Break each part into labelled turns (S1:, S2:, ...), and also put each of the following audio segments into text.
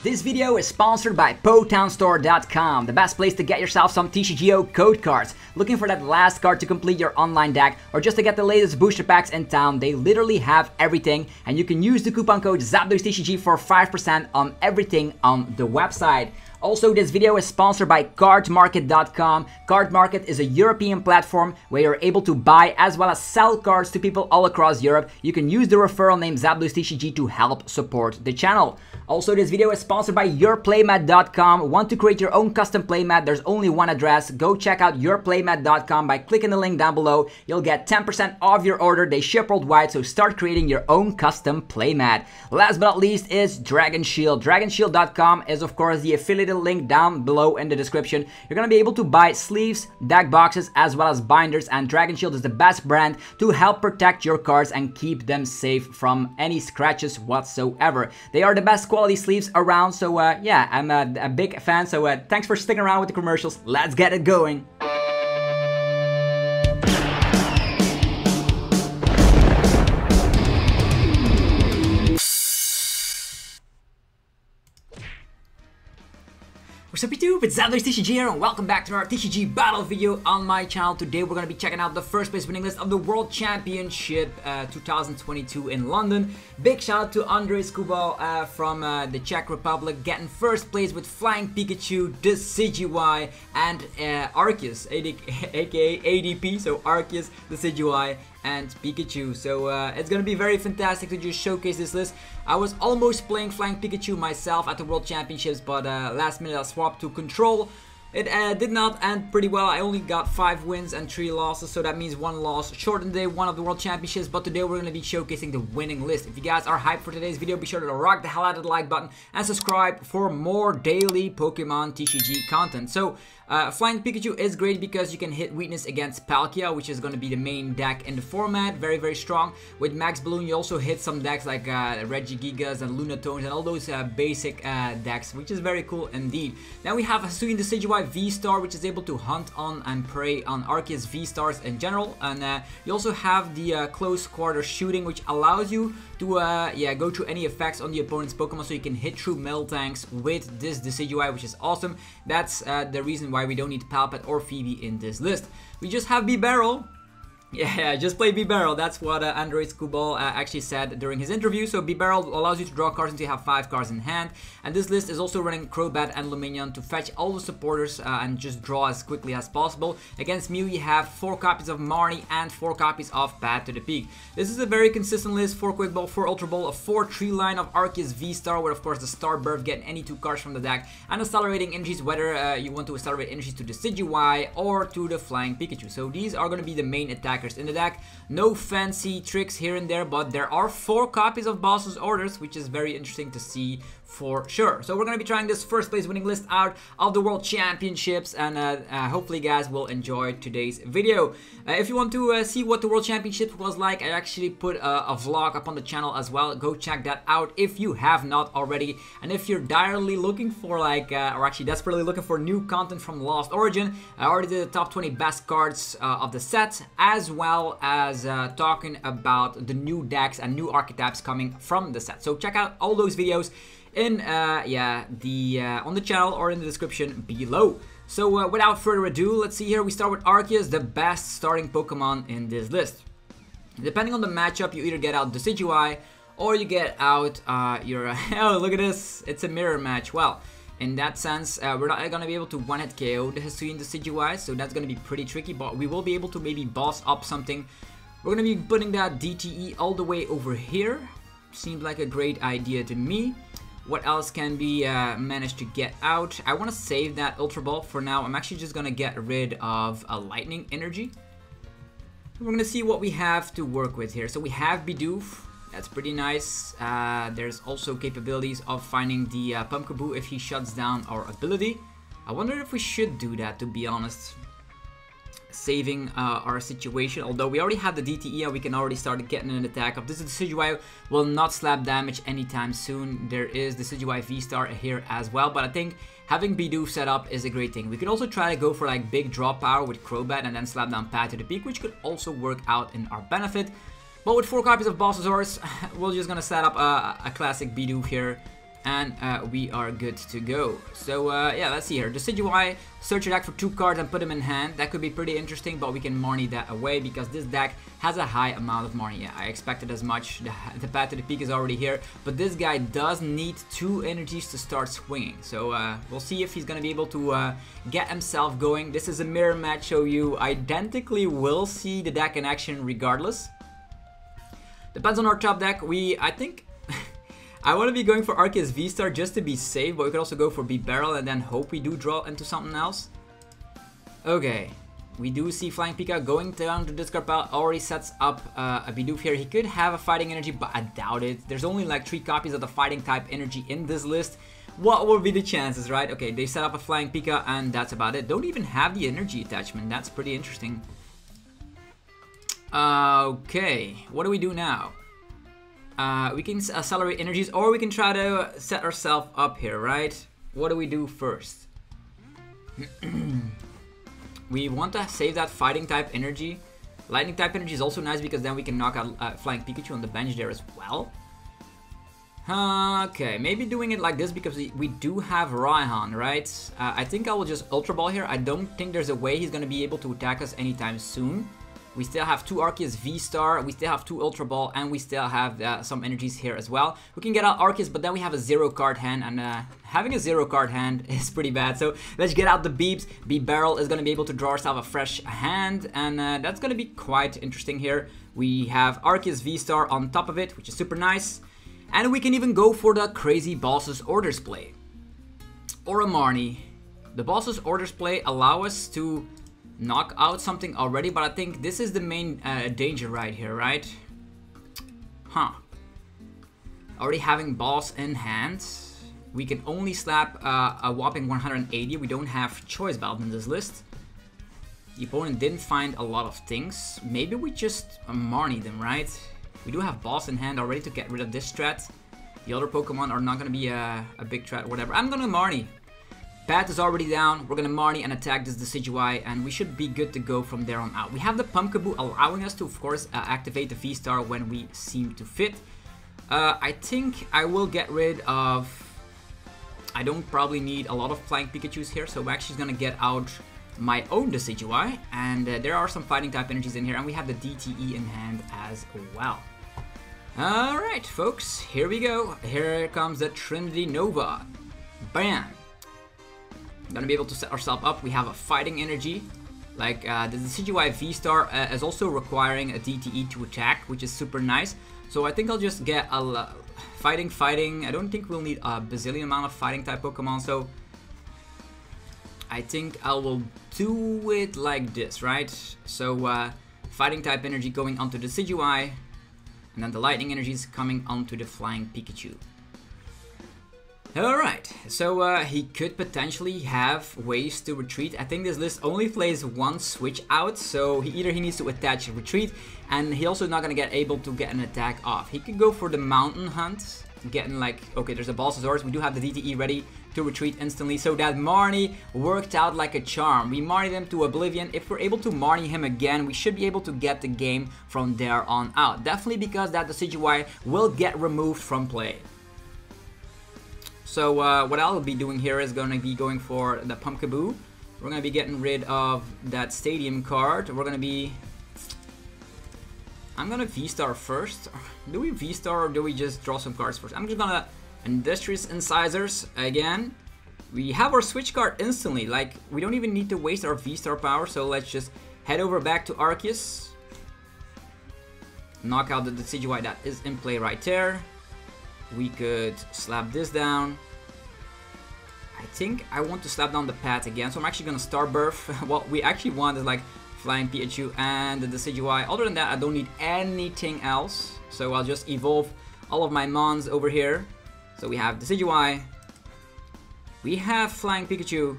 S1: This video is sponsored by PotownStore.com, the best place to get yourself some TCGO code cards. Looking for that last card to complete your online deck or just to get the latest booster packs in town, they literally have everything, and you can use the coupon code ZapDoesTCG for 5% on everything on the website. Also, this video is sponsored by cardmarket.com. Cardmarket is a European platform where you're able to buy as well as sell cards to people all across Europe. You can use the referral name ZapDoesTCG to help support the channel. Also, this video is sponsored by yourplaymat.com. Want to create your own custom playmat? There's only one address. Go check out yourplaymat.com by clicking the link down below. You'll get 10% off your order. They ship worldwide, so start creating your own custom playmat. Last but not least is Dragon Shield. DragonShield.com is of course the affiliated link down below in the description. You're gonna be able to buy sleeves, deck boxes, as well as binders, and Dragon Shield is the best brand to help protect your cards and keep them safe from any scratches whatsoever. They are the best quality sleeves around, so yeah, I'm a big fan, so thanks for sticking around with the commercials. Let's get it going. What's up YouTube, it's ZapDoesTCG here and welcome back to our TCG battle video on my channel. Today we're going to be checking out the first place winning list of the World Championship 2022 in London. Big shout out to Ondřej Škubal from the Czech Republic, getting first place with Flying Pikachu, Decidueye and Arceus, aka ADP, so Arceus, Decidueye and Pikachu. So it's gonna be very fantastic to just showcase this list. I was almost playing Flying Pikachu myself at the World Championships, but last minute I swapped to Control. It did not end pretty well. I only got 5 wins and 3 losses, so that means 1 loss. Shortened day 1 of the World Championships, but today we're going to be showcasing the winning list. If you guys are hyped for today's video, be sure to rock the hell out of the like button and subscribe for more daily Pokemon TCG content. So, Flying Pikachu is great because you can hit weakness against Palkia, which is going to be the main deck in the format. Very, very strong. With Max Balloon, you also hit some decks like Regigigas and Lunatones and all those basic decks, which is very cool indeed. Now we have Hisuian Decidueye VSTAR, which is able to hunt on and prey on Arceus VSTARs in general. And you also have the close quarter shooting, which allows you to go through any effects on the opponent's Pokemon, so you can hit through metal tanks with this Decidueye, which is awesome. That's the reason why we don't need Palpet or Phoebe in this list. We just have Bibarel. Yeah, just play Bibarel. That's what Ondřej Škubal actually said during his interview. So Bibarel allows you to draw cards until you have 5 cards in hand. And this list is also running Crobat and Lumineon to fetch all the supporters and just draw as quickly as possible. Against Mew, you have 4 copies of Marnie and 4 copies of Path to the Peak. This is a very consistent list: 4 Quick Ball, 4 Ultra Ball, a 4-3 line of Arceus VSTAR, with of course the Starbirth, getting any 2 cards from the deck, and accelerating energies, whether you want to accelerate energies to the Decidueye or to the Flying Pikachu. So these are going to be the main attackers in the deck. No fancy tricks here and there, but there are 4 copies of Boss's Orders, which is very interesting to see for sure. So we're going to be trying this first place winning list out of the World Championships, and hopefully you guys will enjoy today's video. If you want to see what the World Championships was like, I actually put a vlog up on the channel as well. Go check that out if you have not already. And if you're direly looking for like, or actually desperately looking for new content from Lost Origin, I already did the top 20 best cards of the set, as well as talking about the new decks and new archetypes coming from the set. So check out all those videos in on the channel or in the description below. So without further ado, let's see here. We start with Arceus, the best starting Pokemon in this list. Depending on the matchup, you either get out Decidueye or you get out your oh, look at this, it's a mirror match. Well, in that sense, we're not going to be able to one-hit KO the Hisuian Decidueye, so that's going to be pretty tricky, but we will be able to maybe boss up something. We're going to be putting that DTE all the way over here. Seems like a great idea to me. What else can be managed to get out? I want to save that Ultra Ball for now. I'm actually just going to get rid of a Lightning Energy. We're going to see what we have to work with here. So we have Bidoof. That's pretty nice. There's also capabilities of finding the Pumpkaboo if he shuts down our ability. I wonder if we should do that, to be honest. Saving our situation, although we already have the DTE and we can already start getting an attack up. This Decidueye will not slap damage anytime soon. There is the Decidueye VSTAR here as well, but I think having Bidoof set up is a great thing. We could also try to go for like big draw power with Crobat and then slap down Path to the Peak, which could also work out in our benefit. But with 4 copies of Boss's Orders, we're just gonna set up a classic Bidoof here. and we are good to go. So yeah, let's see here. Decidueye, search your deck for 2 cards and put them in hand. That could be pretty interesting, but we can Marnie that away because this deck has a high amount of Marnie. Yeah, I expected as much. The Path to the Peak is already here, but this guy does need 2 energies to start swinging. So we'll see if he's gonna be able to get himself going. This is a mirror match, so you identically will see the deck in action regardless. Depends on our top deck. I think I want to be going for Arceus VSTAR just to be safe, but we could also go for Bibarel and then hope we do draw into something else. Okay, we do see Flying Pika going down to discard pile, already sets up a Bidoof here. He could have a fighting energy, but I doubt it. There's only like 3 copies of the fighting type energy in this list. What will be the chances, right? Okay, they set up a Flying Pika and that's about it. Don't even have the energy attachment. That's pretty interesting. Okay, what do we do now? We can accelerate energies, or we can try to set ourselves up here, right? What do we do first? We want to save that fighting type energy. Lightning type energy is also nice because then we can knock out Flying Pikachu on the bench there as well. Okay, maybe doing it like this because we do have Raihan, right? I think I will just Ultra Ball here. I don't think there's a way he's going to be able to attack us anytime soon. We still have 2 Arceus VSTAR, we still have 2 Ultra Ball, and we still have some energies here as well. We can get out Arceus, but then we have a 0 card hand, and having a 0 card hand is pretty bad. So let's get out the beeps. Bibarel is going to be able to draw ourselves a fresh hand, and that's going to be quite interesting here. We have Arceus VSTAR on top of it, which is super nice. And we can even go for the crazy Boss's Orders play. Or a Marnie. The Boss's Orders play allow us to knock out something already, but I think this is the main danger right here, right? Huh. Already having Boss in hand, we can only slap a whopping 180. We don't have choice belt in this list. The opponent didn't find a lot of things. Maybe we just Marnie them, right? We do have Boss in hand already to get rid of this threat. The other Pokemon are not going to be a big threat or whatever. I'm going to Marnie. Path is already down. We're going to Marnie and attack this Decidueye, and we should be good to go from there on out. We have the Pumpkaboo allowing us to, of course, activate the V-Star when we seem to fit. I think I will get rid of... I don't probably need a lot of Flying Pikachus here, so I'm actually going to get out my own Decidueye, and there are some fighting type energies in here, and we have the DTE in hand as well. Alright, folks, here we go. Here comes the Trinity Nova. Bam! Gonna be able to set ourselves up. We have a fighting energy. Like the Decidueye VSTAR is also requiring a DTE to attack, which is super nice. So I think I'll just get a fighting. I don't think we'll need a bazillion amount of fighting type Pokemon, so I think I will do it like this, right? So fighting type energy going onto the Decidueye, and then the lightning energy is coming onto the Flying Pikachu. Alright, so he could potentially have ways to retreat. I think this list only plays 1 switch out, so he needs to attach retreat, and he also not gonna get able to get an attack off. He could go for the mountain hunt, getting like, okay, there's a Boss's Orders. We do have the DTE ready to retreat instantly, so that Marnie worked out like a charm. We Marnied him to oblivion. If we're able to Marnie him again, we should be able to get the game from there on out. Definitely because that Decidueye will get removed from play. So what I'll be doing here is going to be going for the Pumpkaboo. We're going to be getting rid of that Stadium card. We're going to be... I'm going to V-Star first. Do we V-Star or do we just draw some cards first? I'm just going to Industrious Incisors again. We have our switch card instantly. Like, we don't even need to waste our V-Star power. So let's just head over back to Arceus. Knock out the Decidueye that is in play right there. We could slap this down. I think I want to slap down the Path again, so I'm actually gonna Starbirth. What we actually want is like Flying Pikachu and the Decidueye. Other than that, I don't need anything else. So I'll just evolve all of my Mons over here. So we have Decidueye. We have Flying Pikachu.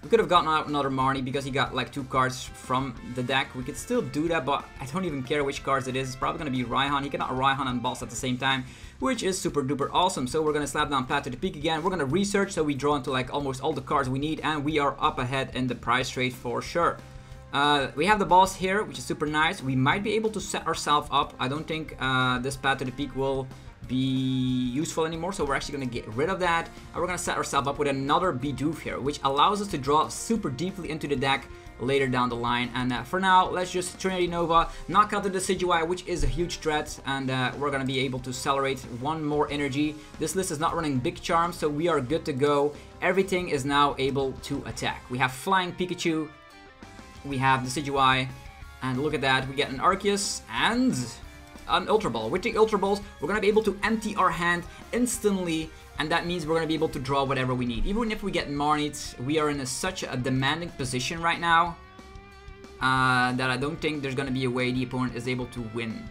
S1: We could have gotten out another Marnie because he got like 2 cards from the deck. We could still do that, but I don't even care which cards it is. It's probably going to be Raihan. He cannot Raihan and Boss at the same time, which is super duper awesome. So we're going to slap down Path to the Peak again. We're going to research, so we draw into like almost all the cards we need, and we are up ahead in the prize trade for sure. We have the Boss here, which is super nice. We might be able to set ourselves up. I don't think this Path to the Peak will be useful anymore, so we're actually going to get rid of that, and we're going to set ourselves up with another Bidoof here, which allows us to draw super deeply into the deck later down the line. And for now, let's just Trinity Nova, knock out the Decidueye, which is a huge threat, and we're going to be able to accelerate one more energy. This list is not running big charms, so we are good to go. Everything is now able to attack. We have Flying Pikachu, we have Decidueye, and look at that, we get an Arceus and an Ultra Ball. With the Ultra Balls, we're going to be able to empty our hand instantly, and that means we're going to be able to draw whatever we need. Even if we get Marnie, we are in such a demanding position right now that I don't think there's going to be a way the opponent is able to win.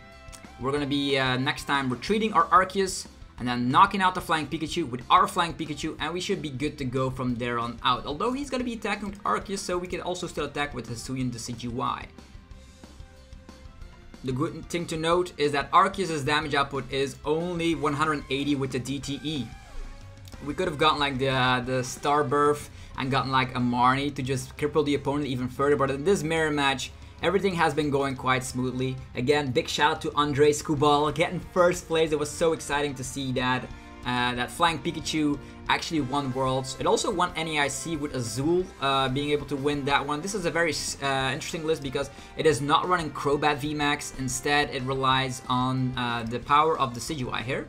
S1: We're going to be next time retreating our Arceus and then knocking out the Flying Pikachu with our Flying Pikachu, and we should be good to go from there on out. Although he's going to be attacking with Arceus, so we can also still attack with Hisuian Decidueye. The good thing to note is that Arceus' damage output is only 180 with the DTE. We could have gotten like the Starbirth and gotten like a Marnie to just cripple the opponent even further, but in this mirror match, everything has been going quite smoothly. Again, big shout out to Ondřej Škubal getting first place. It was so exciting to see that. That Flying Pikachu actually won Worlds. It also won NEIC with Azul being able to win that one. This is a very interesting list because it is not running Crobat VMAX. Instead, it relies on the power of the Decidueye here.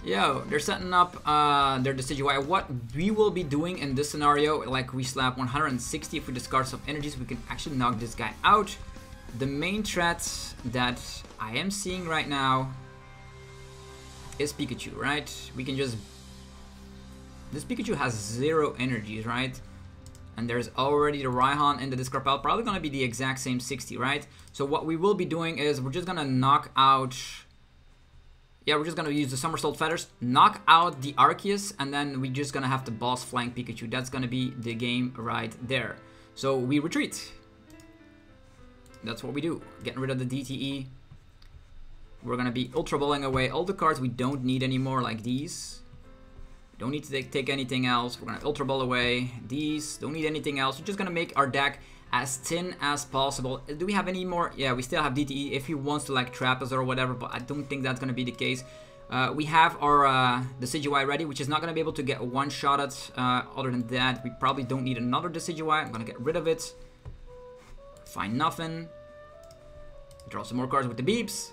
S1: Yo, they're setting up their Decidueye. What we will be doing in this scenario, like we slap 160 if we discard some energies, we can actually knock this guy out. The main threat that I am seeing right now is Pikachu, right? We can just... This Pikachu has 0 energies, right? And there's already the Raihan in the discard pile, probably gonna be the exact same 60, right? So what we will be doing is we're just gonna knock out... Yeah, we're just gonna use the Somersault Feathers, knock out the Arceus, and then we're just gonna have to boss Flying Pikachu. That's gonna be the game right there. So we retreat. That's what we do. Getting rid of the DTE. We're gonna be Ultra Balling away all the cards we don't need anymore, like these. Don't need to take anything else. We're gonna Ultra Ball away these. Don't need anything else. We're just gonna make our deck as thin as possible. Do we have any more? Yeah, we still have DTE if he wants to like trap us or whatever, but I don't think that's gonna be the case. We have our Decidueye ready, which is not gonna be able to get one shot at. Other than that, we probably don't need another Decidueye. I'm gonna get rid of it. Find nothing. Draw some more cards with the beeps.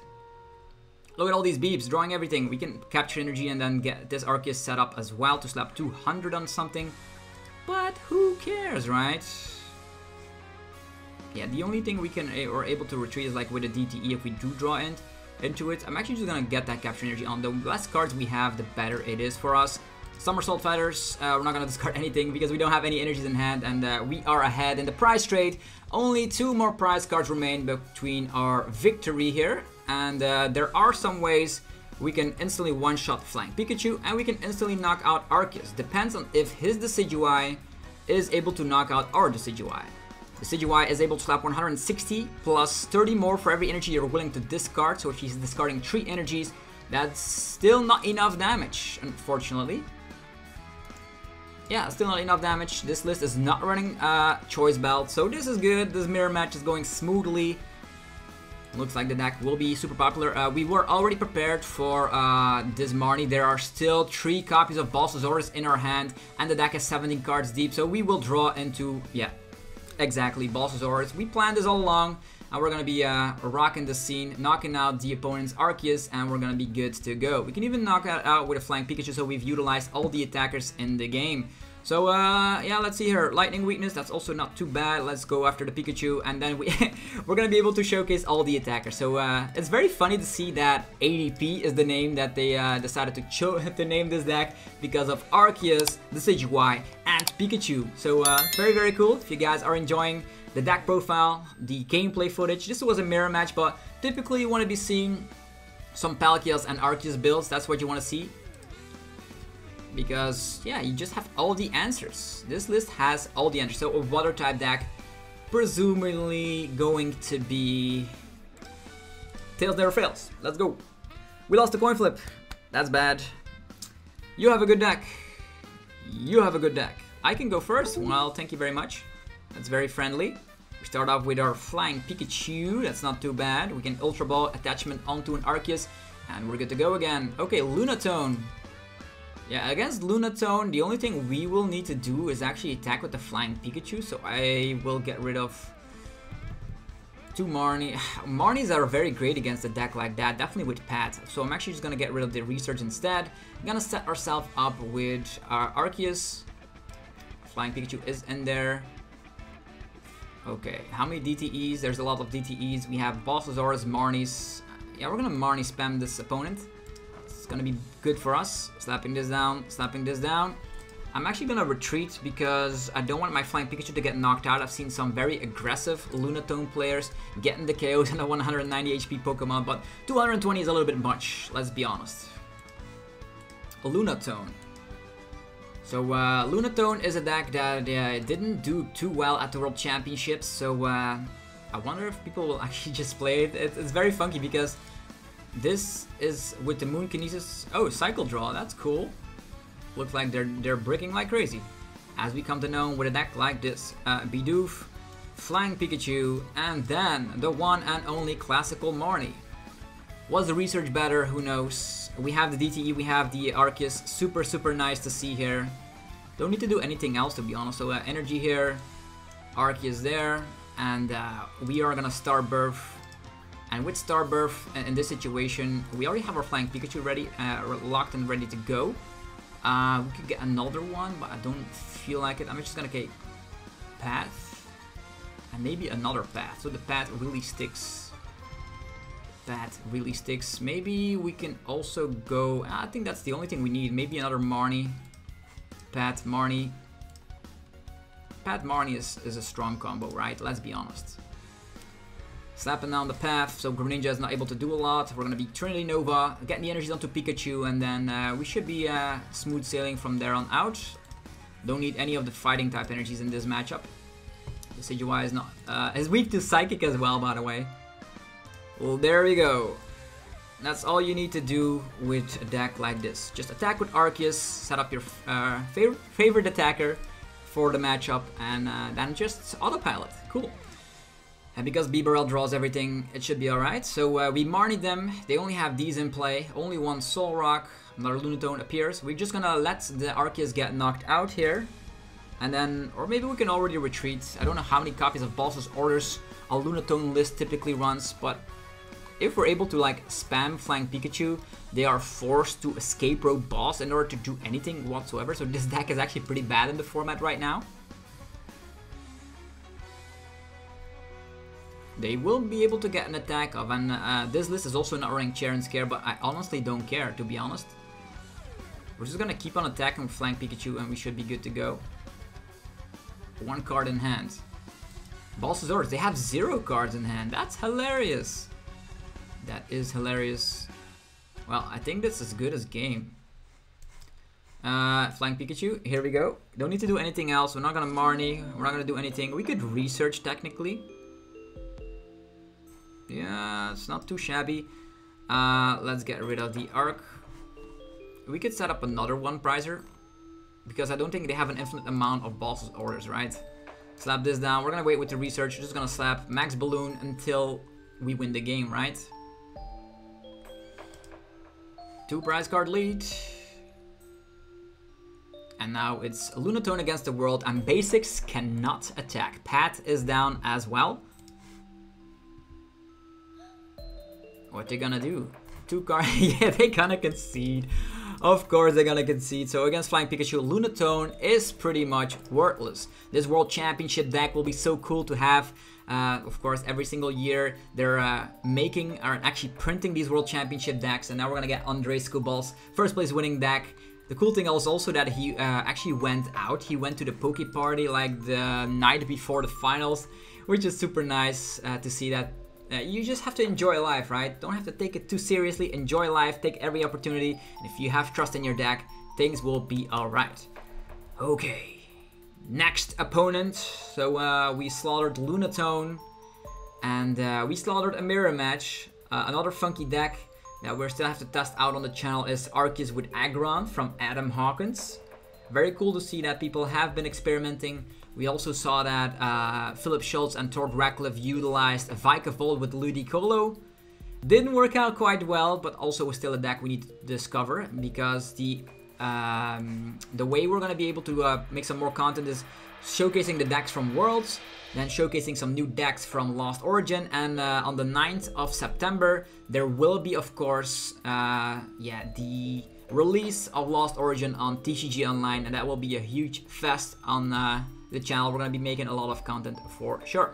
S1: Look at all these beeps, drawing everything. We can capture energy and then get this Arceus set up as well to slap 200 on something. But who cares, right? Yeah, the only thing we can are able to retreat is like with a DTE if we do draw into it. I'm actually just gonna get that capture energy on. The less cards we have, the better it is for us. Somersault Feathers, we're not gonna discard anything because we don't have any energies in hand, and we are ahead in the prize trade. Only 2 more prize cards remain between our victory here, and there are some ways we can instantly one-shot Flying Pikachu, and we can instantly knock out Arceus. Depends on if his Decidueye is able to knock out our Decidueye. Decidueye is able to slap 160 plus 30 more for every energy you're willing to discard, so if he's discarding 3 energies, that's still not enough damage, unfortunately. Yeah, still not enough damage. This list is not running Choice Belt, so this is good. This mirror match is going smoothly. Looks like the deck will be super popular. We were already prepared for this Marnie. There are still 3 copies of Balsasaurus in our hand, and the deck is 17 cards deep, so we will draw into, yeah, exactly, Balsasaurus. We planned this all along, and we're going to be rocking the scene, knocking out the opponent's Arceus, and we're going to be good to go. We can even knock it out with a Flying Pikachu, so we've utilized all the attackers in the game. So, yeah, let's see here. Lightning Weakness, that's also not too bad. Let's go after the Pikachu, and then we're going to be able to showcase all the attackers. So, it's very funny to see that ADP is the name that they decided to name this deck because of Arceus, Decidueye, and Pikachu. So, very, very cool. If you guys are enjoying the deck profile, the gameplay footage, this was a mirror match, but typically you want to be seeing some Palkias and Arceus builds. That's what you want to see. Because, yeah, you just have all the answers. This list has all the answers. So a water type deck, presumably going to be Tails Never Fails. Let's go. We lost the coin flip. That's bad. You have a good deck. You have a good deck. I can go first. Well, thank you very much. That's very friendly. We start off with our Flying Pikachu. That's not too bad. We can Ultra Ball attachment onto an Arceus, and we're good to go again. Okay, Lunatone. Yeah, against Lunatone, the only thing we will need to do is actually attack with the Flying Pikachu. So I will get rid of 2 Marnie. Marnies are very great against a deck like that, definitely with Path. So I'm actually just gonna get rid of the Research instead. I'm gonna set ourselves up with our Arceus. Flying Pikachu is in there. Okay, how many DTEs? There's a lot of DTEs. We have Bossasaurus, Marnies. Yeah, we're gonna Marnie spam this opponent. It's gonna be good for us. Slapping this down, slapping this down. I'm actually gonna retreat because I don't want my Flying Pikachu to get knocked out. I've seen some very aggressive Lunatone players getting the KOs in a 190 HP Pokemon, but 220 is a little bit much, let's be honest. Lunatone. So Lunatone is a deck that didn't do too well at the World Championships, so I wonder if people will actually just play it. It's very funky because this is with the Moon Kinesis. Oh, Cycle Draw, that's cool. Looks like they're bricking like crazy. As we come to know with a deck like this, Bidoof, Flying Pikachu, and then the one and only classical Marnie. Was the research better? Who knows? We have the DTE, we have the Arceus. Super nice to see here. Don't need to do anything else, to be honest. So energy here, Arceus there, and we are gonna Starbirth. And with Starbirth in this situation, we already have our Flying Pikachu ready, locked and ready to go. We could get another one, but I don't feel like it. I'm just gonna get Path, and maybe another Path. So the Path really sticks. That really sticks. Maybe we can also go. I think that's the only thing we need. Maybe another Marnie. Path, Marnie. Path, Marnie is a strong combo, right? Let's be honest. Slapping down the Path, so Greninja is not able to do a lot. We're gonna be Trinity Nova, getting the energies onto Pikachu, and then we should be smooth sailing from there on out. Don't need any of the fighting type energies in this matchup. Decidueye is not is weak to Psychic as well, by the way. Well, there we go. That's all you need to do with a deck like this. Just attack with Arceus, set up your favorite attacker for the matchup, and then just autopilot. Cool. And because Bibarel draws everything, it should be alright. So we Marnied them. They only have these in play. Only one Solrock. Another Lunatone appears. We're just gonna let the Arceus get knocked out here. And then, or maybe we can already retreat. I don't know how many copies of Boss's Orders a Lunatone list typically runs, but if we're able to like spam Flying Pikachu, they are forced to escape road boss in order to do anything whatsoever. So this deck is actually pretty bad in the format right now. They will be able to get an attack of, and this list is also not running Cheer and Scare, but I honestly don't care, to be honest. We're just gonna keep on attacking with Flying Pikachu and we should be good to go. 1 card in hand. Boss's Orders, they have 0 cards in hand. That's hilarious. That is hilarious. Well, I think that's as good as game. Flying Pikachu, here we go. Don't need to do anything else. We're not gonna Marnie. We're not gonna do anything. We could research technically. Yeah, it's not too shabby. Let's get rid of the Arc. We could set up another one prizer, because I don't think they have an infinite amount of Boss's Orders, right? Slap this down. We're gonna wait with the research. We're just gonna slap Max Balloon until we win the game, right? 2 prize card lead. And now it's Lunatone against the world, and basics cannot attack. Pat is down as well. What they gonna do? 2 cards. Yeah, they gonna concede. Of course they're gonna concede. So against Flying Pikachu, Lunatone is pretty much worthless. This World Championship deck will be so cool to have. Of course, every single year they're actually printing these World Championship decks, and now we're gonna get Ondřej Škubal's first place winning deck. The cool thing is also that he actually went out. He went to the Poke Party like the night before the finals, which is super nice to see that. You just have to enjoy life, right? Don't have to take it too seriously. Enjoy life, take every opportunity, and if you have trust in your deck, things will be alright. Okay, next opponent. So we slaughtered Lunatone, and we slaughtered a mirror match. Another funky deck that we still have to test out on the channel is Arceus with Aggron from Adam Hawkins. Very cool to see that people have been experimenting We also saw that Philip Schultz and Tord Ratcliffe utilized a Vikavolt with Ludicolo. Didn't work out quite well, but also was still a deck we need to discover, because the way we're going to be able to make some more content is showcasing the decks from Worlds, then showcasing some new decks from Lost Origin, and on the 9th of September, there will be, of course, the release of Lost Origin on TCG Online, and that will be a huge fest on the channel. We're going to be making a lot of content for sure.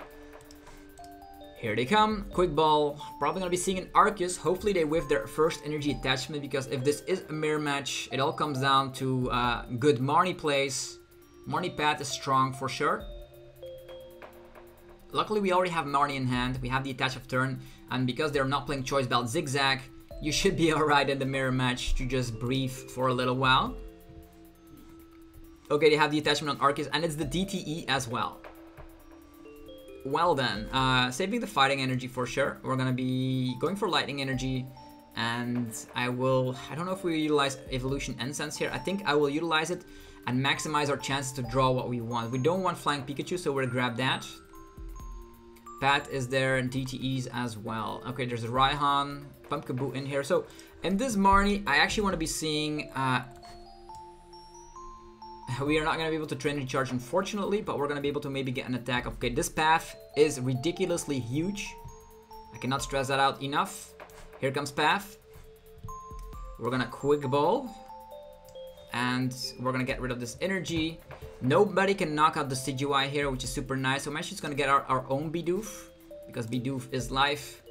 S1: Here they come, Quick Ball, probably going to be seeing an Arceus. Hopefully they whiff their first energy attachment, because if this is a mirror match, it all comes down to good Marnie plays. Marnie Path is strong for sure. Luckily we already have Marnie in hand, we have the attach of turn, and because they're not playing Choice Belt Zigzag, you should be alright in the mirror match to just breathe for a little while. Okay, they have the attachment on Arceus, and it's the DTE as well. Well then, saving the fighting energy for sure. We're gonna be going for lightning energy, and I don't know if we utilize Evolution Incense here. I think I will utilize it and maximize our chances to draw what we want. We don't want Flying Pikachu, so we're gonna grab that. Pat is there, and DTEs as well. Okay, there's a Raihan, Pumpkaboo in here. So in this Marnie, I actually want to be seeing we are not going to be able to Trinity Charge, unfortunately, but we're going to be able to maybe get an attack. Okay, this path is ridiculously huge. I cannot stress that out enough. Here comes Path. We're going to Quick Ball. And we're going to get rid of this energy. Nobody can knock out the Decidueye here, which is super nice. So I'm actually just going to get our own Bidoof, because Bidoof is life.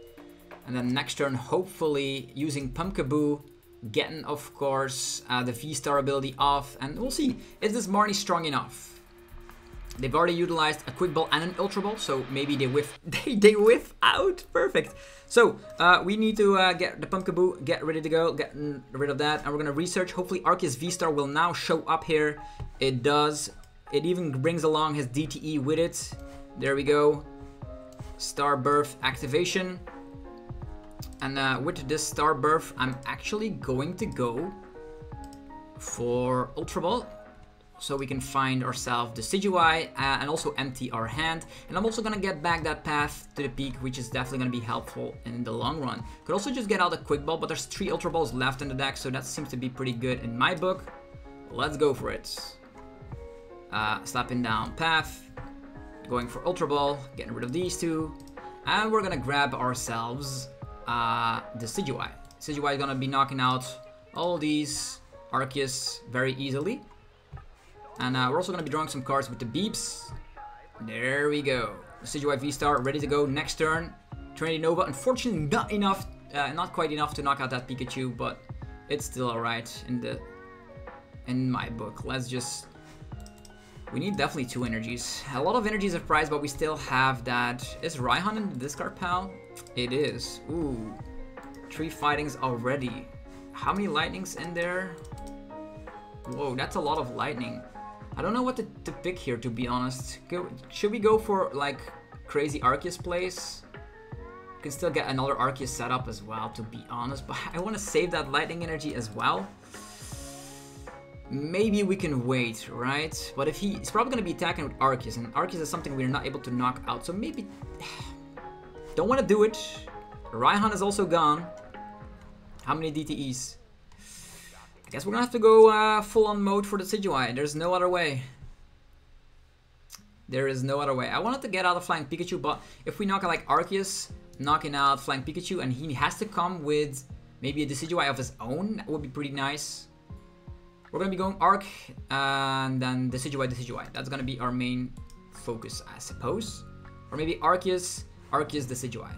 S1: And then next turn, hopefully, using Pumpkaboo, getting, of course, the VSTAR ability off, and we'll see, is this Marnie strong enough? They've already utilized a Quick Ball and an Ultra Ball, so maybe they whiff, they whiff out, perfect. So, we need to get the Pumpkaboo, get ready to go, get rid of that, and we're gonna research. Hopefully Arceus VSTAR will now show up here. It does, it even brings along his DTE with it. There we go, Starbirth activation. And with this Starbirth, I'm actually going to go for Ultra Ball, so we can find ourselves the Decidueye and also empty our hand. And I'm also going to get back that path to the peak, which is definitely going to be helpful in the long run. Could also just get out a Quick Ball, but there's 3 Ultra Balls left in the deck, so that seems to be pretty good in my book. Let's go for it. Slapping down Path, going for Ultra Ball, getting rid of these 2. And we're going to grab ourselves the Decidueye. Decidueye is gonna be knocking out all these Arceus very easily. And we're also gonna be drawing some cards with the Beeps. There we go. Decidueye VSTAR ready to go next turn. Trinity Nova, unfortunately not enough, not quite enough to knock out that Pikachu, but it's still alright in my book. Let's just, we need definitely 2 energies. A lot of energies are prized, but we still have that. Is Raihan in the discard pile? It is. Ooh. 3 fightings already. How many lightnings in there? Whoa, that's a lot of lightning. I don't know what to pick here, to be honest. Should we go for, like, crazy Arceus plays? You can still get another Arceus setup as well, to be honest. But I want to save that lightning energy as well. Maybe we can wait, right? But if he's probably going to be attacking with Arceus, and Arceus is something we're not able to knock out, so maybe... Don't want to do it. Raihan is also gone. How many DTEs? I guess we're going to have to go full-on mode for the Decidueye. There's no other way. There is no other way. I wanted to get out of Flying Pikachu, but if we knock out like Arceus, knocking out Flying Pikachu, and he has to come with maybe a Decidueye of his own, that would be pretty nice. We're going to be going Arc, and then Decidueye. That's going to be our main focus, I suppose. Or maybe Arceus, Decidueye.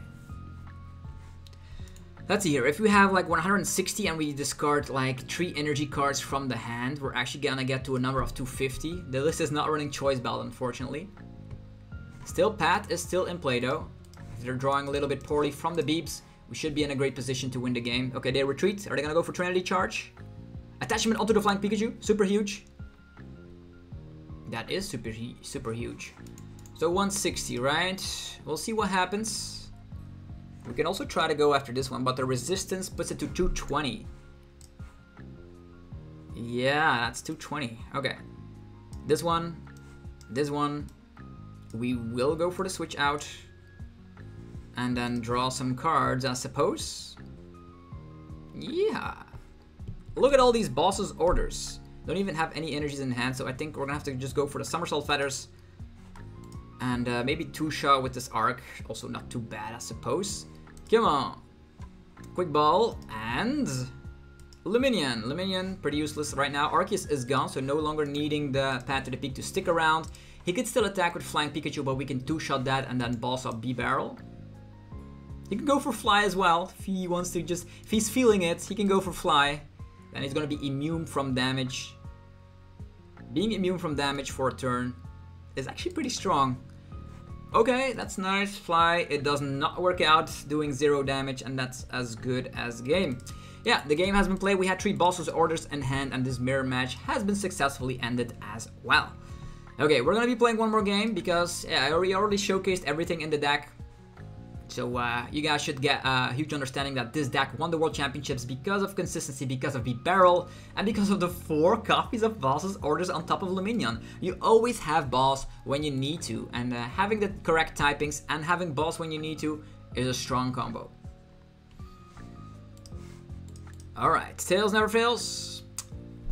S1: Let's see here. If we have like 160 and we discard like 3 energy cards from the hand, we're actually going to get to a number of 250. The list is not running Choice Belt, unfortunately. Still, Pat is still in play, though. If they're drawing a little bit poorly from the Beeps, we should be in a great position to win the game. Okay, they retreat. Are they going to go for Trinity Charge? Attachment onto the Flying Pikachu. Super huge. That is super huge. So 160, right? We'll see what happens. We can also try to go after this one, but the resistance puts it to 220. Yeah, that's 220. Okay. This one, This one, we will go for the switch out. And then draw some cards, I suppose. Yeah. Look at all these bosses' orders. Don't even have any energies in hand, so I think we're gonna have to just go for the Somersault Feathers. And maybe two-shot with this Arc. Also not too bad, I suppose. Come on. Quick Ball and Luminion. Luminion, pretty useless right now. Arceus is gone, so no longer needing the Path to the Peak to stick around. He could still attack with Flying Pikachu, but we can two-shot that and then boss up Bibarel. He can go for Fly as well, if he wants to just... If he's feeling it, he can go for Fly. Then he's gonna be immune from damage. Being immune from damage for a turn is actually pretty strong. Okay, that's nice. Fly, it does not work out, doing 0 damage, and that's as good as game. Yeah, the game has been played. We had 3 bosses orders in hand, and this mirror match has been successfully ended as well. Okay, we're gonna be playing one more game because yeah, I already showcased everything in the deck. So you guys should get a huge understanding that this deck won the World Championships because of consistency, because of Bibarel, and because of the 4 copies of bosses orders on top of Luminion. You always have boss when you need to, and having the correct typings and having boss when you need to is a strong combo. Alright, Tails never fails.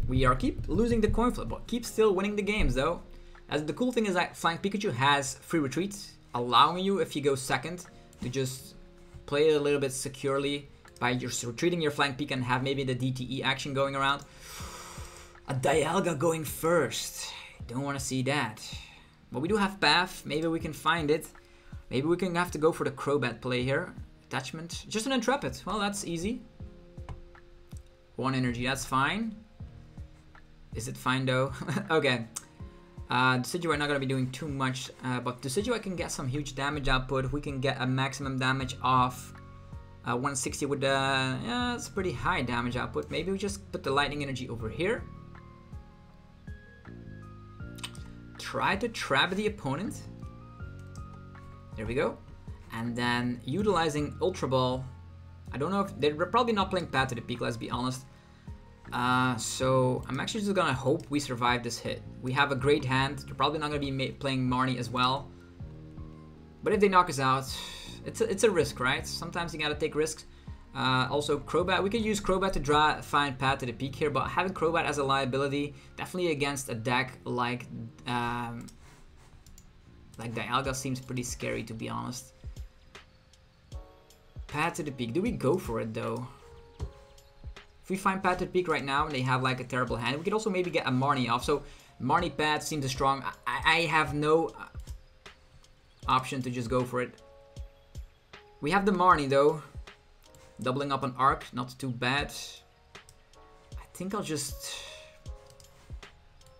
S1: We are keep losing the coin flip, but keep still winning the games though. As the cool thing is that Flying Pikachu has free retreat, allowing you, if you go second, to just play it a little bit securely by just retreating your Flying Pika and have maybe the DTE action going around. A Dialga going first. Don't want to see that. But we do have Path. Maybe we can find it. Maybe we can have to go for the Crobat play here. Attachment. Just an Intrepid. Well, that's easy. 1 energy. That's fine. Is it fine though? Okay. Decidueye not going to be doing too much, but Decidueye can get some huge damage output. We can get a maximum damage of 160 with the... yeah, it's pretty high damage output. Maybe we just put the lightning energy over here. Try to trap the opponent. There we go. And then utilizing Ultra Ball. I don't know if... they're probably not playing Path to the Peak, let's be honest. So I'm actually just gonna hope we survive this hit. We have a great hand. They're probably not gonna be playing Marnie as well. But if they knock us out, it's a risk, right? Sometimes you gotta take risks. Also Crobat, we could use Crobat to find Path to the Peak here, but having Crobat as a liability, definitely against a deck like Dialga seems pretty scary, to be honest. Path to the Peak, do we go for it though? If we find Path to the Peak right now and they have like a terrible hand, we could also maybe get a Marnie off. So Marnie Path seems strong. I have no option to just go for it. We have the Marnie though. Doubling up on Arc, not too bad. I think I'll just...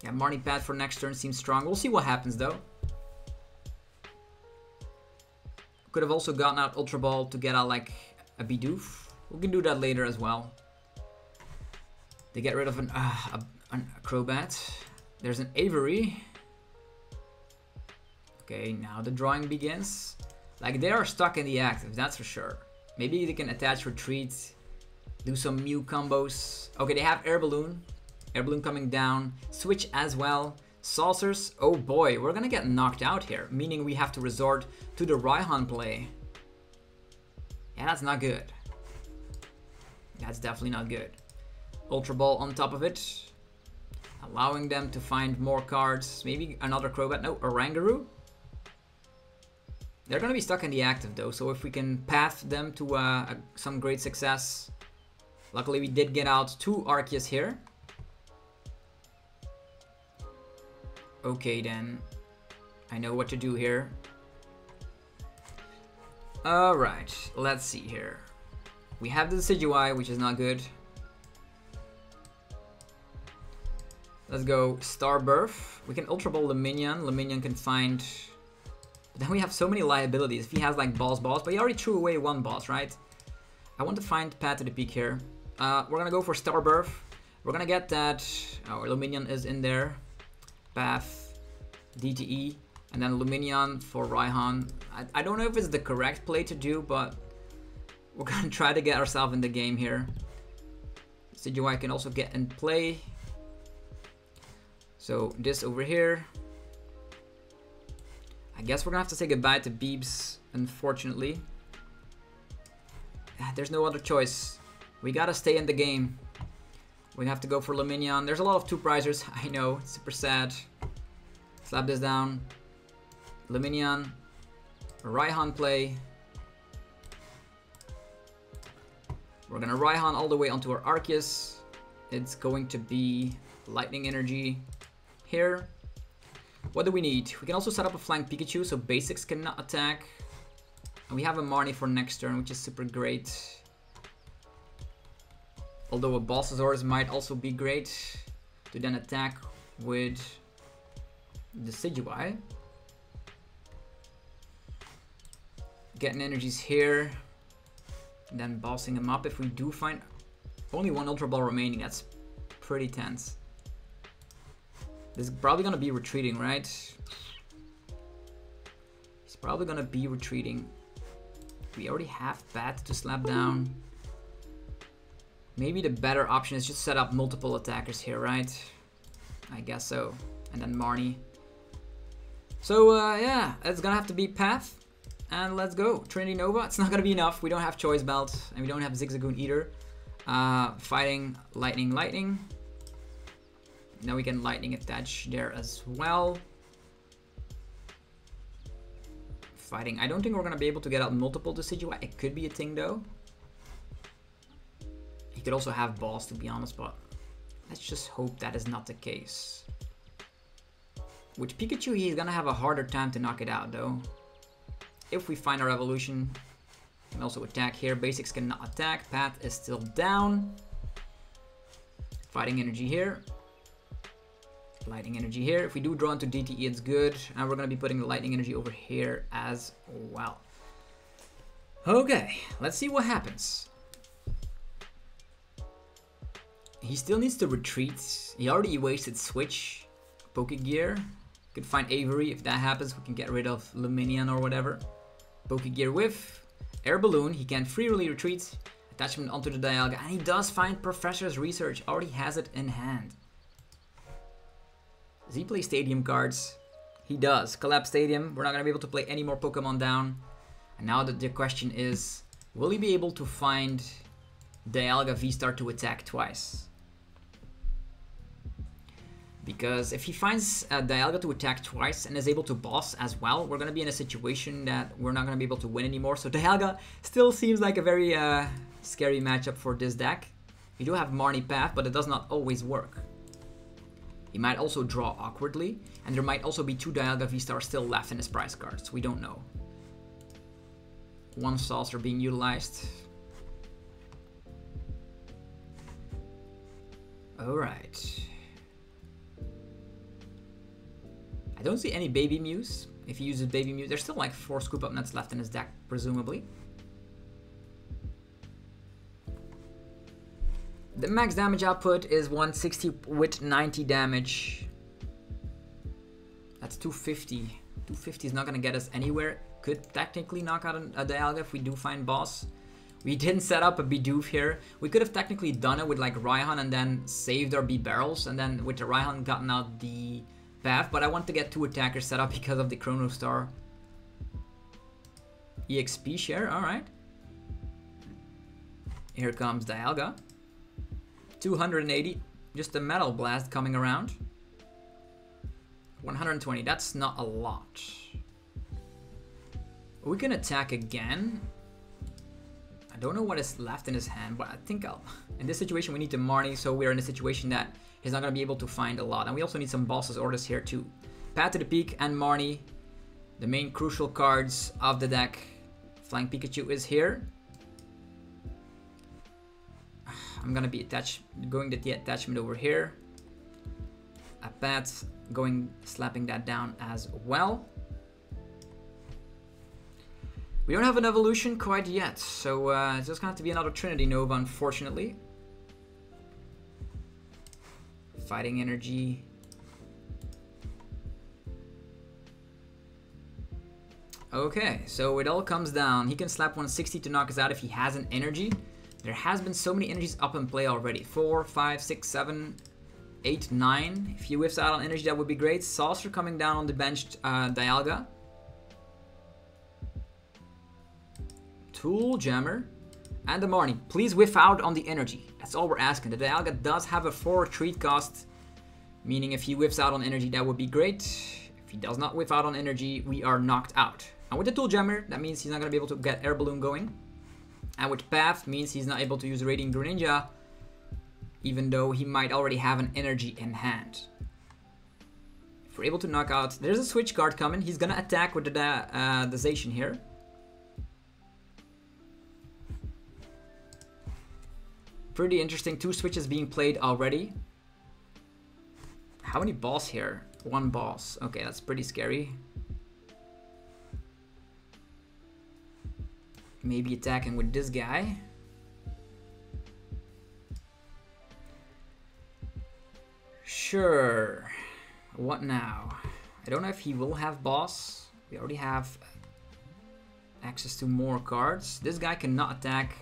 S1: yeah, Marnie Path for next turn seems strong. We'll see what happens though. Could have also gotten out Ultra Ball to get out like a Bidoof. We can do that later as well. They get rid of a Crobat. There's an Avery. Okay, now the drawing begins. Like, they are stuck in the active, that's for sure. Maybe they can attach retreat, do some Mew combos. Okay, they have Air Balloon. Air Balloon coming down. Switch as well. Saucers. Oh boy, we're gonna get knocked out here. Meaning we have to resort to the Raihan play. Yeah, that's not good. That's definitely not good. Ultra Ball on top of it. Allowing them to find more cards. Maybe another Crobat. No, Oranguru. They're going to be stuck in the active though. So if we can path them to some great success. Luckily we did get out 2 Arceus here. Okay then. I know what to do here. Alright, let's see here. We have the Decidueye, which is not good. Let's go Starbirth. We can Ultra Ball Luminion. Luminion can find... but then we have so many liabilities. If he has like boss, but he already threw away 1 boss, right? I want to find Path to the Peak here. We're gonna go for Starbirth. We're gonna get that... oh, Luminion is in there. Path, DTE, and then Luminion for Raihan. I don't know if it's the correct play to do, but we're gonna try to get ourselves in the game here. Decidueye can also get in play. So this over here. I guess we're gonna have to say goodbye to Beebs, unfortunately. There's no other choice. We gotta stay in the game. We have to go for Lumineon. There's a lot of two-prisers. I know, it's super sad. Slap this down. Lumineon. Raihan play. We're gonna Raihan all the way onto our Arceus. It's going to be Lightning Energy here. What do we need? We can also set up a Flying Pikachu so basics cannot attack. And we have a Marnie for next turn, which is super great. Although a Bossasaurus might also be great to then attack with Decidueye. Getting energies here. And then bossing him up. If we do find only one Ultra Ball remaining, that's pretty tense. This is probably gonna be retreating, right? He's probably gonna be retreating. We already have Path to slap down. Maybe the better option is just set up multiple attackers here, right? I guess so. And then Marnie. So yeah, it's gonna have to be Path. And let's go. Trinity Nova. It's not gonna be enough. We don't have Choice Belt. And we don't have Zigzagoon either. Fighting Lightning Lightning. Now we can Lightning attach there as well. Fighting. I don't think we're gonna be able to get out multiple Decidueye. It could be a thing though. He could also have Boss, to be honest, but let's just hope that is not the case. With Pikachu, he's gonna have a harder time to knock it out though. If we find our evolution, we can also attack here. Basics cannot attack. Path is still down. Fighting energy here. Lightning energy here. If we do draw into DTE, it's good. And we're gonna be putting the lightning energy over here as well. Okay, let's see what happens. He still needs to retreat. He already wasted Switch, Pokegear. Could find Avery. If that happens, we can get rid of Lumineon or whatever. Pokegear Whiff. Air Balloon. He can freely retreat. Attachment onto the Dialga. And he does find Professor's Research. Already has it in hand. Does he play Stadium cards? He does. Collapse Stadium. We're not going to be able to play any more Pokemon down. And now the question is, will he be able to find Dialga VSTAR to attack twice? Because if he finds Dialga to attack twice and is able to boss as well, we're going to be in a situation that we're not going to be able to win anymore. So Dialga still seems like a very scary matchup for this deck. We do have Marnie Path, but it does not always work. He might also draw awkwardly, and there might also be two Dialga VSTAR still left in his prize cards. We don't know. One saucer being utilized. Alright. I don't see any Baby Mews. If he uses Baby Mew, there's still like 4 Scoop Up Nuts left in his deck, presumably. The max damage output is 160 with 90 damage. That's 250. 250 is not going to get us anywhere. Could technically knock out a Dialga if we do find Boss. We didn't set up a Bidoof here. We could have technically done it with like Raihan and then saved our Bibarels. And then with the Raihan gotten out the Path. But I want to get 2 attackers set up because of the Chrono Star. EXP share, alright. Here comes Dialga. 280, just a Metal Blast coming around. 120, that's not a lot. We can attack again. I don't know what is left in his hand, but I think in this situation we need to Marnie, so we're in a situation that he's not going to be able to find a lot. And we also need some Boss's Orders here too. Path to the Peak and Marnie, the main crucial cards of the deck. Flying Pikachu is here. I'm gonna be going to the attachment over here. A Path slapping that down as well. We don't have an evolution quite yet, so it's just gonna have to be another Trinity Nova, unfortunately. Fighting energy. Okay, so it all comes down. He can slap 160 to knock us out if he has an energy. There has been so many energies up in play already. 4, 5, 6, 7, 8, 9. If he whiffs out on energy, that would be great. Saucer coming down on the benched Dialga. Tool Jammer. And the Marnie. Please whiff out on the energy. That's all we're asking. The Dialga does have a 4 retreat cost. Meaning if he whiffs out on energy, that would be great. If he does not whiff out on energy, we are knocked out. And with the Tool Jammer, that means he's not going to be able to get Air Balloon going. And with Path, means he's not able to use Radiant Greninja. Even though he might already have an energy in hand. If we're able to knock out... There's a switch card coming. He's going to attack with the Zacian here. Pretty interesting. 2 switches being played already. How many balls here? 1 boss. Okay, that's pretty scary. Maybe attacking with this guy. Sure. What now? I don't know if he will have boss. We already have access to more cards. This guy cannot attack.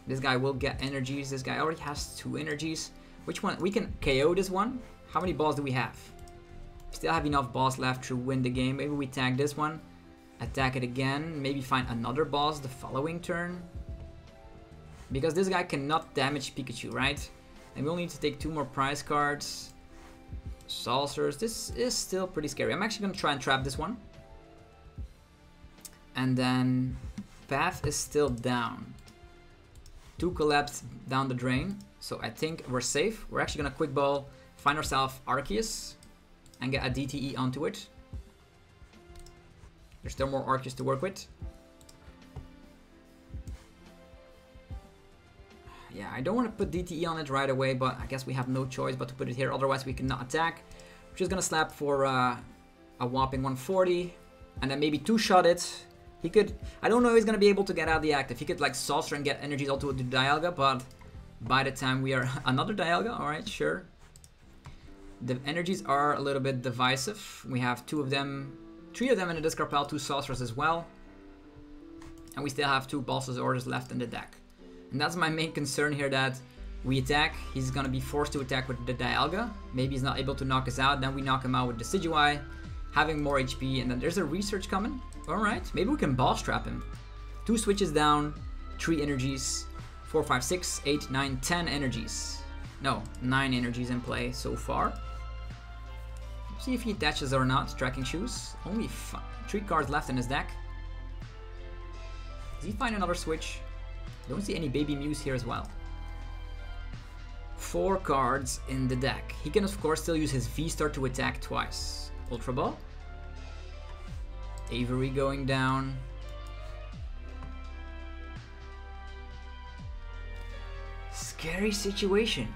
S1: This guy will get energies. This guy already has 2 energies. Which one? We can KO this one. How many balls do we have? We still have enough balls left to win the game. Maybe we tag this one. Attack it again. Maybe find another boss the following turn. Because this guy cannot damage Pikachu, right? And we'll need to take 2 more prize cards. Saucers. This is still pretty scary. I'm actually going to try and trap this one. And then Path is still down. 2 collapsed down the drain. So I think we're safe. We're actually going to quick ball, find ourselves Arceus, and get a DTE onto it. There's still more Arceus to work with. Yeah, I don't want to put DTE on it right away, but I guess we have no choice but to put it here. Otherwise, we cannot attack. We're just going to slap for a whopping 140. And then maybe 2-shot it. He could... I don't know if he's going to be able to get out the active. He could like Saucer and get energies onto the Dialga, but by the time we are... Another Dialga? Alright, sure. The energies are a little bit divisive. We have 2 of them... 3 of them in the discard pile, 2 Saucers as well. And we still have 2 Bosses orders left in the deck. And that's my main concern here, that we attack, he's gonna be forced to attack with the Dialga. Maybe he's not able to knock us out, then we knock him out with the Decidueye, having more HP, and then there's a research coming. Alright, maybe we can boss trap him. 2 switches down, 3 energies, 4, 5, 6, 8, 9, 10 energies. No, 9 energies in play so far. See if he attaches or not, tracking shoes. Only 3 cards left in his deck. Does he find another switch? Don't see any baby Mews here as well. 4 cards in the deck. He can of course still use his VSTAR to attack twice. Ultra Ball. Avery going down. Scary situation.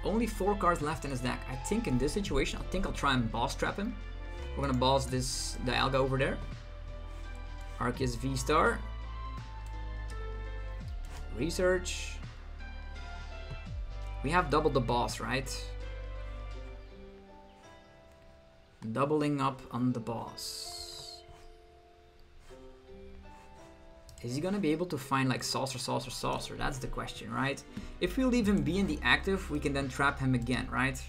S1: Only 4 cards left in his deck. I think in this situation, I think I'll try and boss trap him. We're gonna boss this Dialga over there. Arceus VSTAR. Research. We have doubled the boss, right? Doubling up on the boss. Is he gonna be able to find like Saucer, Saucer, Saucer? That's the question, right? If we leave him be in the active, we can then trap him again, right?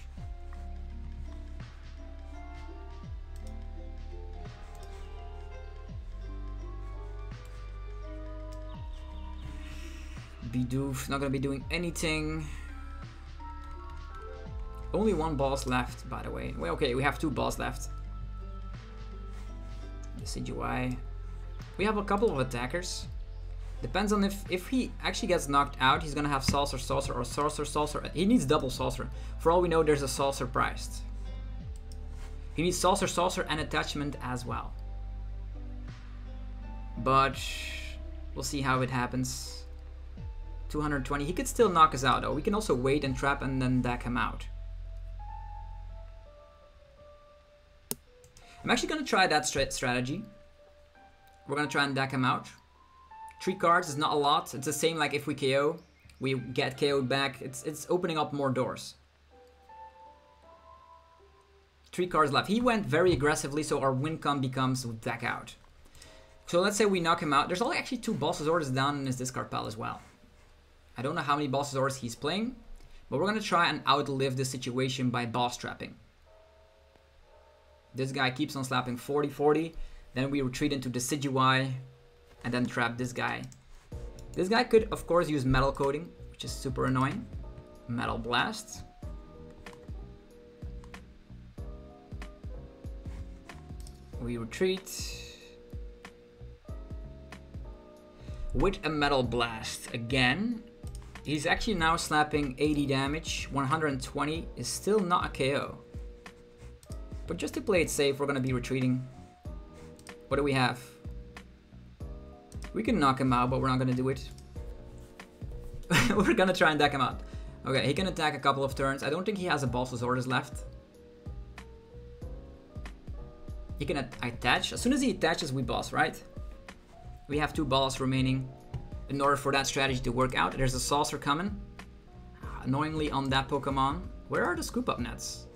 S1: Bidoof, not gonna be doing anything. Only 1 boss left, by the way. Well, okay, we have 2 boss left. Decidueye. We have a couple of attackers. Depends on if he actually gets knocked out, he's gonna have Saucer, Saucer, or Saucer, Saucer. He needs double Saucer. For all we know, there's a Saucer priced. He needs Saucer, Saucer, and attachment as well. But we'll see how it happens. 220. He could still knock us out though. We can also wait and trap and then deck him out. I'm actually going to try that strategy. We're going to try and deck him out. 3 cards is not a lot. It's the same like if we KO. We get KO'd back. It's opening up more doors. 3 cards left. He went very aggressively, so our win con becomes deck out. So let's say we knock him out. There's only actually 2 Bosses orders down in his discard pile as well. I don't know how many Bosses orders he's playing, but we're going to try and outlive this situation by boss trapping. This guy keeps on slapping 40-40. Then we retreat into Decidueye and then trap this guy. This guy could, of course, use Metal Coating, which is super annoying. Metal Blast. We retreat. With a Metal Blast again. He's actually now slapping 80 damage. 120 is still not a KO. But just to play it safe, we're going to be retreating. What do we have? We can knock him out, but we're not going to do it. We're going to try and deck him out. Okay, he can attack a couple of turns. I don't think he has a Boss's Orders left. He can attach. As soon as he attaches, we boss, right? We have 2 balls remaining in order for that strategy to work out. There's a Saucer coming. Annoyingly on that Pokemon. Where are the Scoop Up Nets?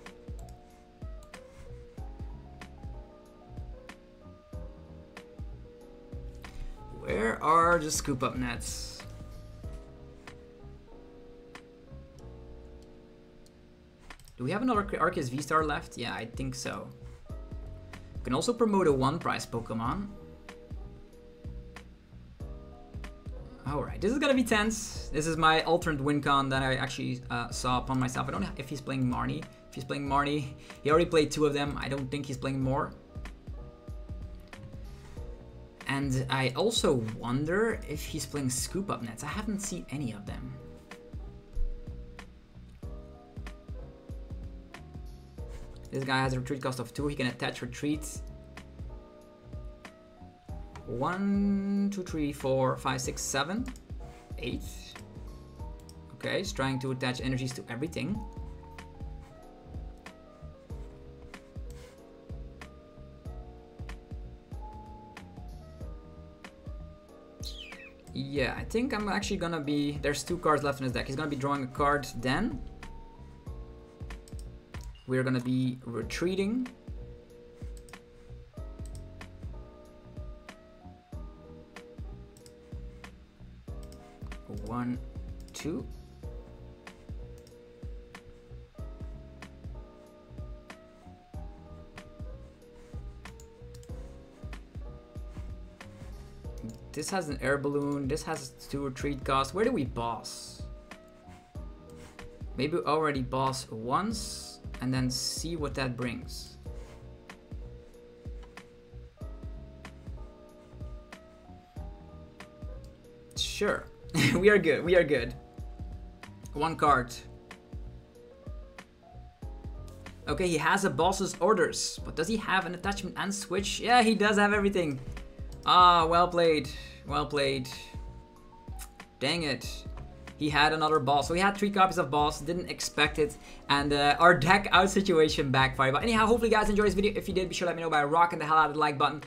S1: Where are the Scoop Up Nets? Do we have another Arceus VSTAR left? Yeah, I think so. You can also promote a 1-prize Pokemon. Alright, this is gonna be tense. This is my alternate win con that I actually saw upon myself. I don't know if he's playing Marnie. If he's playing Marnie, he already played 2 of them. I don't think he's playing more. And I also wonder if he's playing Scoop Up Nets. I haven't seen any of them. This guy has a retreat cost of 2. He can attach retreats. 1, 2, 3, 4, 5, 6, 7, 8. Okay, he's trying to attach energies to everything. Yeah, I think I'm actually gonna be... There's 2 cards left in his deck. He's gonna be drawing a card then. We're gonna be retreating. One, 2. This has an air balloon. This has 2 retreat costs. Where do we boss? Maybe already boss once and then see what that brings. Sure. We are good. We are good. 1 card. Okay, he has a Boss's Orders. But does he have an attachment and switch? Yeah, he does have everything. Ah, well played. Well played. Dang it. He had another boss. So he had 3 copies of boss. Didn't expect it. And our deck out situation backfired. But anyhow, hopefully you guys enjoyed this video. If you did, be sure to let me know by rocking the hell out of the like button.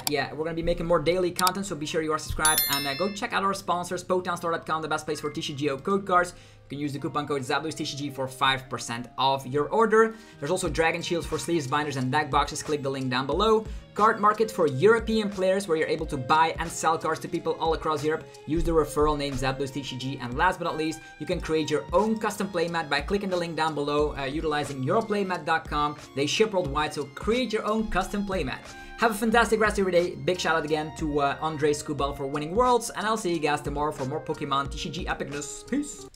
S1: Yeah, we're going to be making more daily content, so be sure you are subscribed. And go check out our sponsors, Pokemon the best place for TCGO code cards. You can use the coupon code ZABLUESTCG for 5% off your order. There's also Dragon Shields for sleeves, binders, and deck boxes. Click the link down below. Card Market for European players, where you're able to buy and sell cards to people all across Europe. Use the referral name ZABLUESTCG. And last but not least, you can create your own custom playmat by clicking the link down below, utilizing yourplaymat.com. They ship worldwide, so create your own custom playmat. Have a fantastic rest of your day. Big shout out again to Ondřej Škubal for winning Worlds. And I'll see you guys tomorrow for more Pokemon TCG epicness. Peace.